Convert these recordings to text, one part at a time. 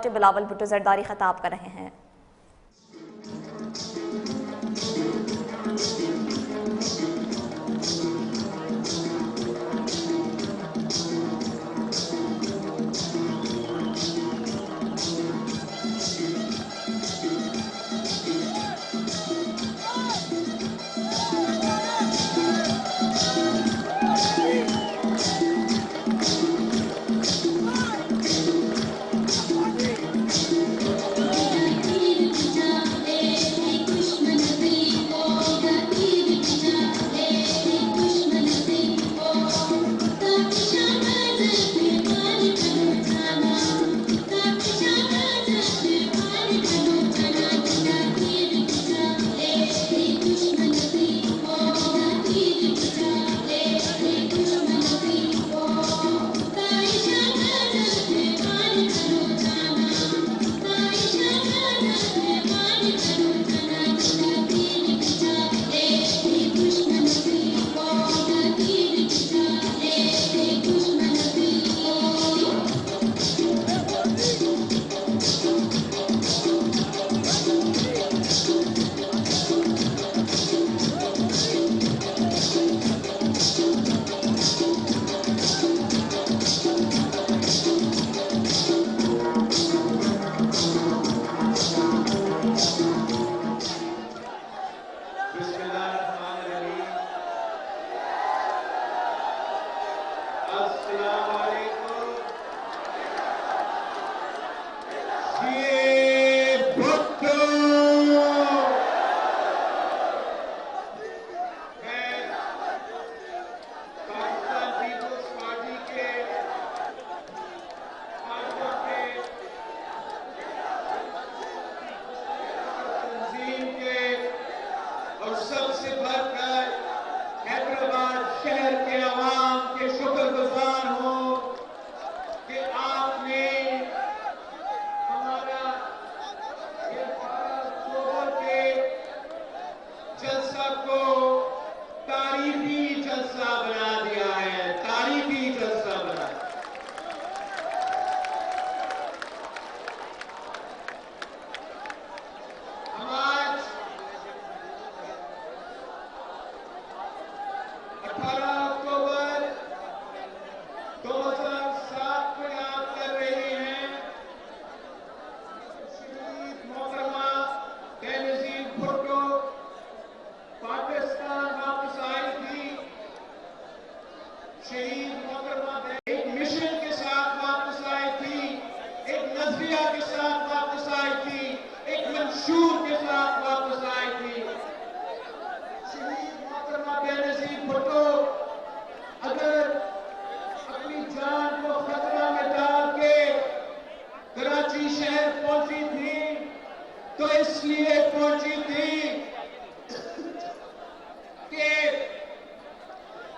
बिलावल भुट्टो जरदारी खिताब कर रहे हैं।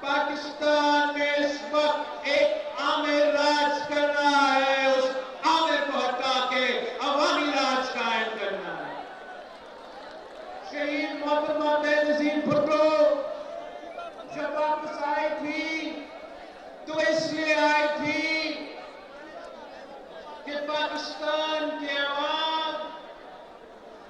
पाकिस्तान में इस वक्त एक आमिर राज कर रहा है, उस आमिर को हटा के अवामी राज कायम करना है। शहीद मोहतरमा बेनजीर भुट्टो जब वापस आई थी तो इसलिए आई थी कि पाकिस्तान के अवाम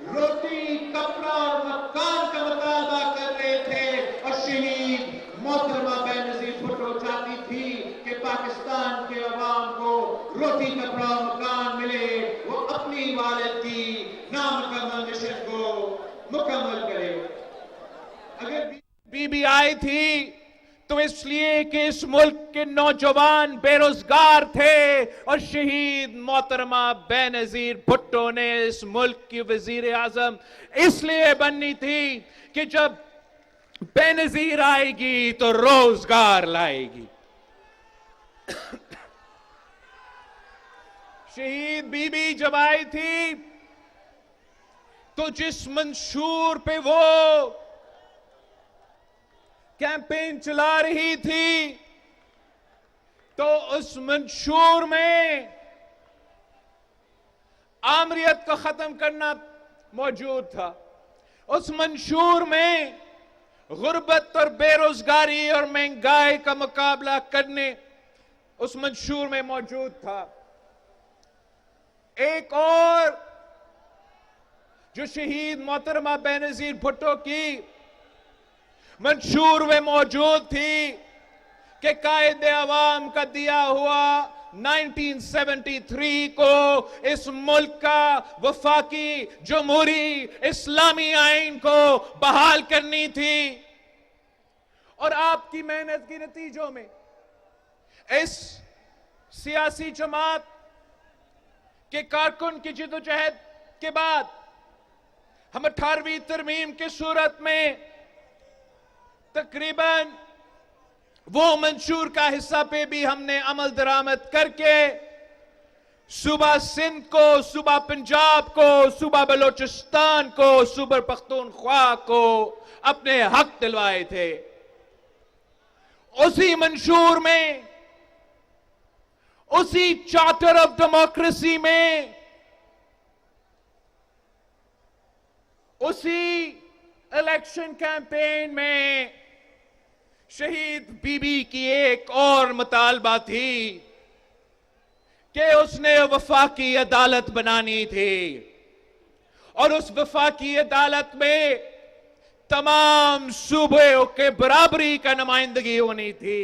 रोटी, कपड़ा और मकान का मुतालबा कर रहे थे और शहीद मोहतरमा बेनजीर भुट्टो चाहती थी कि पाकिस्तान के अवाम को रोटी, कपड़ा और मकान मिले, वो अपनी वालिद की नामुकम्मल मिशन को मुकम्मल करे। अगर बीबी आई थी तो इसलिए कि इस मुल्क के नौजवान बेरोजगार थे और शहीद मोहतरमा बेनजीर भुट्टो ने इस मुल्क की वजीर आजम इसलिए बननी थी कि जब बेनजीर आएगी तो रोजगार लाएगी। शहीद बीबी जब आई थी तो जिस मंशूर पे वो कैंपेन चला रही थी तो उस मंशूर में आमरियत को खत्म करना मौजूद था। उस मंशूर में गुर्बत और बेरोजगारी और महंगाई का मुकाबला करने उस मंशूर में मौजूद था। एक और जो शहीद मोहतरमा बेनजीर भुट्टो की मंशूर में मौजूद थी कि कायदे अवाम का दिया हुआ 1973 को इस मुल्क का वफाकी जमहूरी इस्लामी आइन को बहाल करनी थी, और आपकी मेहनत के नतीजों में इस सियासी जमात के कारकुन की जिद्दोजहद के बाद हम 18वीं तरमीम की सूरत में तकरीबन वो मंशूर का हिस्सा पे भी हमने अमल दरामद करके सूबा सिंध को, सूबा पंजाब को, सूबा बलोचिस्तान को, सूबा पख्तूनख्वा को अपने हक दिलवाए थे। उसी मंशूर में, उसी चार्टर ऑफ डेमोक्रेसी में, उसी इलेक्शन कैंपेन में शहीद बीबी की एक और मुतालबा थी कि उसने वफाकी अदालत बनानी थी, और उस वफाकी अदालत में तमाम सूबों के बराबरी का नुमाइंदगी होनी थी,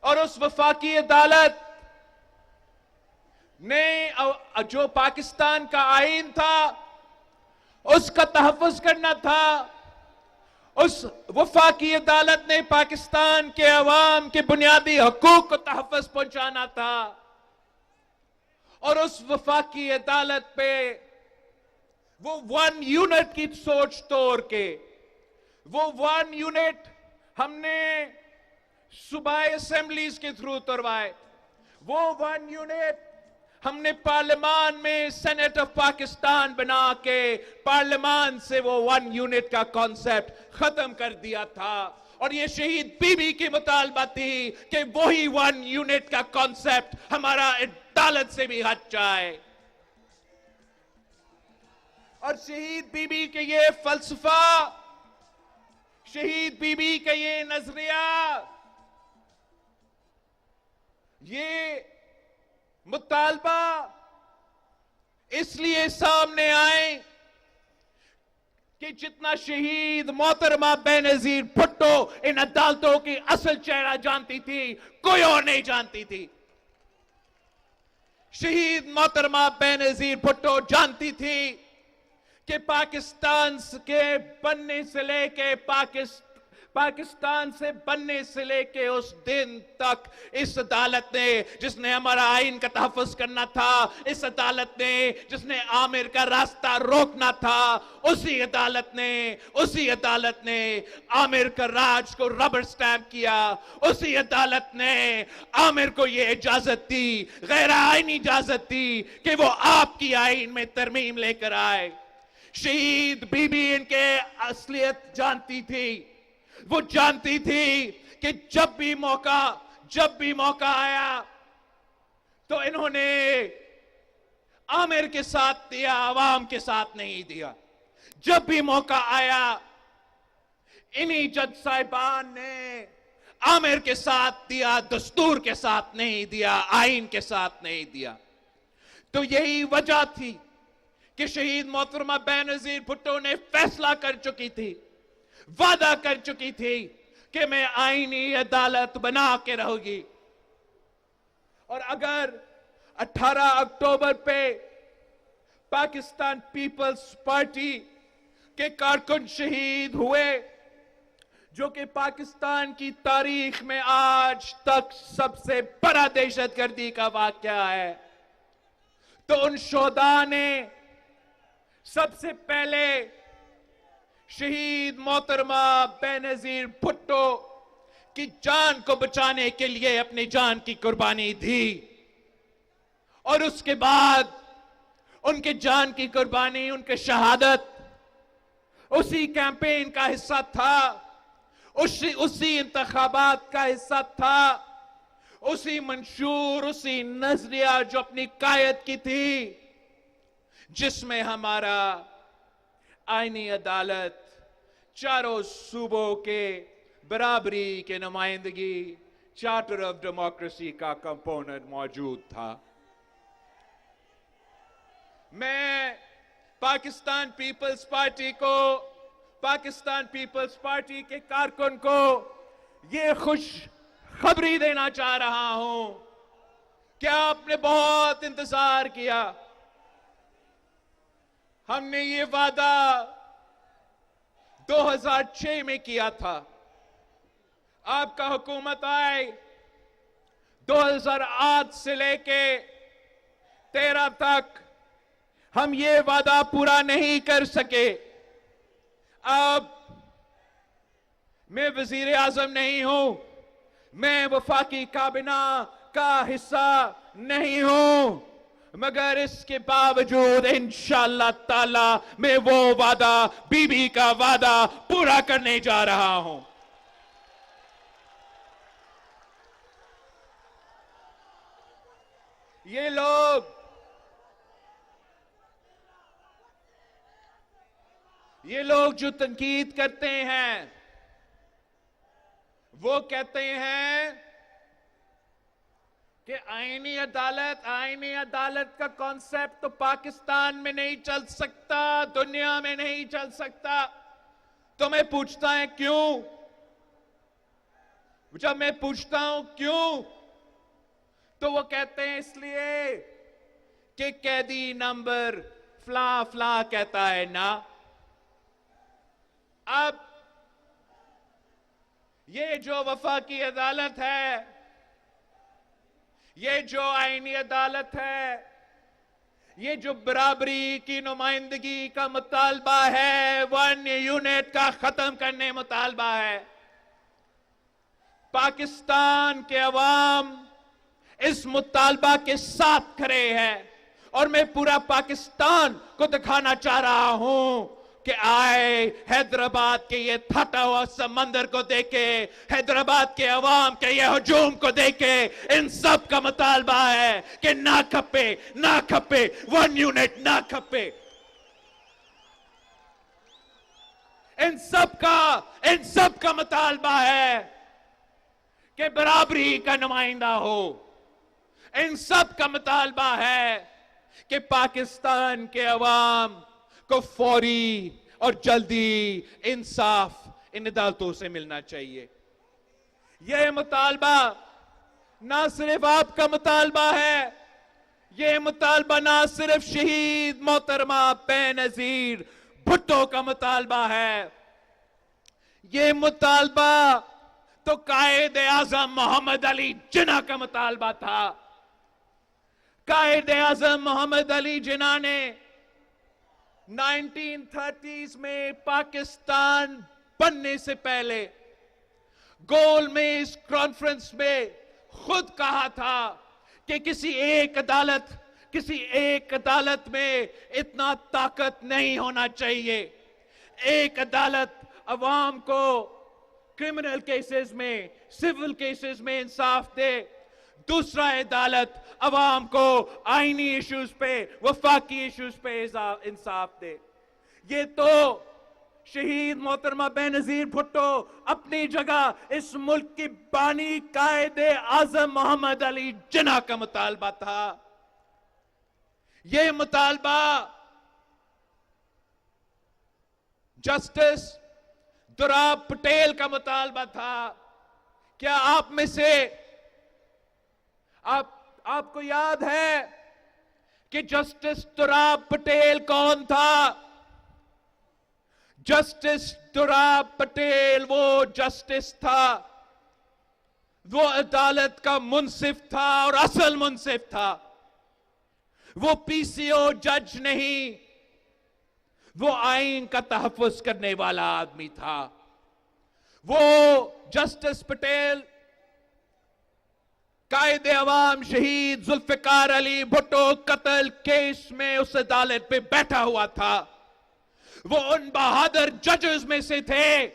और उस वफाकी अदालत ने जो पाकिस्तान का आइन था उसका तहफ़्फ़ुज़ करना था। उस वफाकी अदालत ने पाकिस्तान के अवाम के बुनियादी हकूक को तहफ़्फ़ुज़ पहुंचाना था, और उस वफाकी अदालत पे वो 1 यूनिट की सोच तोड़ के, वो 1 यूनिट हमने सूबाई असेंबलीज के थ्रू तोड़वाए, वो 1 यूनिट हमने पार्लियामान में सेनेट ऑफ पाकिस्तान बना के पार्लियामान से वो 1 यूनिट का कॉन्सेप्ट खत्म कर दिया था, और ये शहीद बीबी की मुतालबा थी कि वही 1 यूनिट का कॉन्सेप्ट हमारा अदालत से भी हट जाए। और शहीद बीबी के ये फलसफा, शहीद बीबी का ये नजरिया, ये मुतालबा इसलिए सामने आए कि जितना शहीद मोहतरमा बेनजीर भुट्टो इन अदालतों की असल चेहरा जानती थी, कोई और नहीं जानती थी। शहीद मोहतरमा बेनजीर भुट्टो जानती थी कि पाकिस्तान के बनने से लेके पाकिस्तान से बनने से लेके उस दिन तक इस अदालत ने, जिसने हमारा आइन का तहफ़्फ़ुज़ करना था, इस अदालत ने जिसने आमिर का रास्ता रोकना था, उसी अदालत ने आमिर का राज को रबर स्टैंप किया, उसी अदालत ने आमिर को यह इजाजत दी, गैर आईनी इजाजत दी कि वो आपकी आइन में तरमीम लेकर आए। शहीद बीबी इनके असलियत जानती थी। वो जानती थी कि जब भी मौका आया तो इन्होंने आमिर के साथ दिया, आवाम के साथ नहीं दिया। जब भी मौका आया इन्हीं जज साहिबान ने आमिर के साथ दिया, दस्तूर के साथ नहीं दिया, आइन के साथ नहीं दिया। तो यही वजह थी कि शहीद मोहतरमा बेनजीर भुट्टो ने फैसला कर चुकी थी, वादा कर चुकी थी कि मैं आईनी अदालत बना के रहूंगी। और अगर 18 अक्टूबर पे पाकिस्तान पीपल्स पार्टी के कारकुन शहीद हुए, जो कि पाकिस्तान की तारीख में आज तक सबसे बड़ा दहशतगर्दी का वाकया है, तो उन शोहदा ने सबसे पहले शहीद मोहतरमा बेनजीर भुट्टो की जान को बचाने के लिए अपनी जान की कुर्बानी दी, और उसके बाद उनके जान की कुर्बानी, उनके शहादत उसी कैंपेन का हिस्सा था, उसी इंतखाबात का हिस्सा था, उसी मंशूर, उसी नजरिया जो अपनी कायद की थी, जिसमें हमारा आईनी अदालत, चारों सूबों के बराबरी के नुमाइंदगी, चार्टर ऑफ डेमोक्रेसी का कंपोनेंट मौजूद था। मैं पाकिस्तान पीपल्स पार्टी के कारकुन को ये खुश खबरी देना चाह रहा हूं कि आपने बहुत इंतजार किया। हमने ये वादा 2006 में किया था। आपका हुकूमत आए 2008 से लेके 13 तक हम ये वादा पूरा नहीं कर सके। अब मैं वजीर आजम नहीं हूं, मैं वफाकी काबिना का हिस्सा नहीं हूं, मगर इसके बावजूद इंशाअल्लाह ताला मैं वो वादा, बीबी का वादा पूरा करने जा रहा हूं। ये लोग जो तनकीद करते हैं, वो कहते हैं कि आईनी अदालत का कॉन्सेप्ट तो पाकिस्तान में नहीं चल सकता, दुनिया में नहीं चल सकता। तो मैं पूछता है क्यों? जब मैं पूछता हूं क्यों, तो वो कहते हैं इसलिए कि कैदी नंबर फला फला कहता है ना। अब ये जो वफाकी अदालत है, ये जो आईनी अदालत है, ये जो बराबरी की नुमाइंदगी का मुतालबा है, 1 यूनिट का खत्म करने मुतालबा है, पाकिस्तान के अवाम इस मुतालबा के साथ खड़े हैं। और मैं पूरा पाकिस्तान को दिखाना चाह रहा हूं कि आए हैदराबाद के ये थटा हुआ समंदर को देखे, हैदराबाद के अवाम के ये हुजूम को देखे, इन सब का मुतालबा है कि ना खपे 1 यूनिट ना खपे। इन सब का मुतालबा है कि बराबरी का नुमाइंदा हो। इन सब का मुतालबा है कि पाकिस्तान के अवाम को फौरी और जल्दी इंसाफ इन अदालतों से मिलना चाहिए। यह मुतालबा ना सिर्फ आपका मुतालबा है, यह मुतालबा ना सिर्फ शहीद मोहतरमा बेनजीर भुट्टो का मुतालबा है, यह मुतालबा तो कायदे आजम मोहम्मद अली जिन्ना का मुतालबा था। कायदे आजम मोहम्मद अली जिन्ना ने 1930s में पाकिस्तान बनने से पहले गोलमेज कॉन्फ्रेंस में खुद कहा था कि किसी एक अदालत में इतना ताकत नहीं होना चाहिए। एक अदालत अवाम को क्रिमिनल केसेस में, सिविल केसेस में इंसाफ दे, दूसरा अदालत अवाम को आईनी इश्यूज पे, वफाकी इश्यूज पे इंसाफ दे। ये तो शहीद मोहतरमा बेनजीर भुट्टो अपनी जगह इस मुल्क की बानी कायदे आजम मोहम्मद अली जिन्ना का मुतालबा था। ये मुतालबा जस्टिस दुराब पटेल का मुतालबा था। क्या आप में से आपको याद है कि जस्टिस दुराब पटेल कौन था? जस्टिस दुराब पटेल वो जस्टिस था, वो अदालत का मुंसिफ था और असल मुंसिफ था। वो पीसीओ जज नहीं, वो आइन का तहफ्फुज करने वाला आदमी था। वो जस्टिस पटेल कायदे अवाम शहीद जुल्फिकार अली भुट्टो कत्ल केस में उस अदालत पे बैठा हुआ था। वो उन बहादुर जजेस में से थे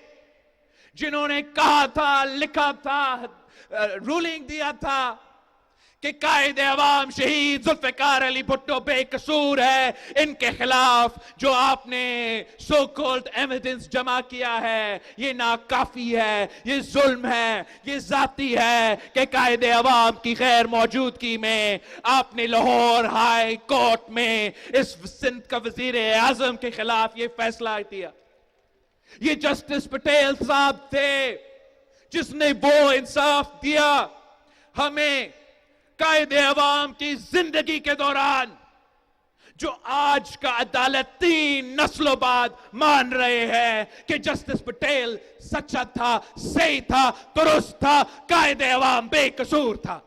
जिन्होंने कहा था, लिखा था, रूलिंग दिया था कि कायदे अवाम शहीद जुल्फिकार अली भुट्टो बेकसूर है, इनके खिलाफ जो आपने सो कॉल्ड एविडेंस जमा किया है ये नाकाफी है, ये जुल्म है, ये जाती है कि कायदे अवाम की गैर मौजूदगी में आपने लाहौर हाई कोर्ट में इस सिंध का वजीर आजम के खिलाफ ये फैसला दिया। ये जस्टिस पटेल साहब थे जिसने वो इंसाफ दिया हमें कायदे अवाम की जिंदगी के दौरान, जो आज का अदालत 3 नस्लों बाद मान रहे हैं कि जस्टिस पटेल सच्चा था, सही था, दुरुस्त था, कायदे अवाम बेकसूर था।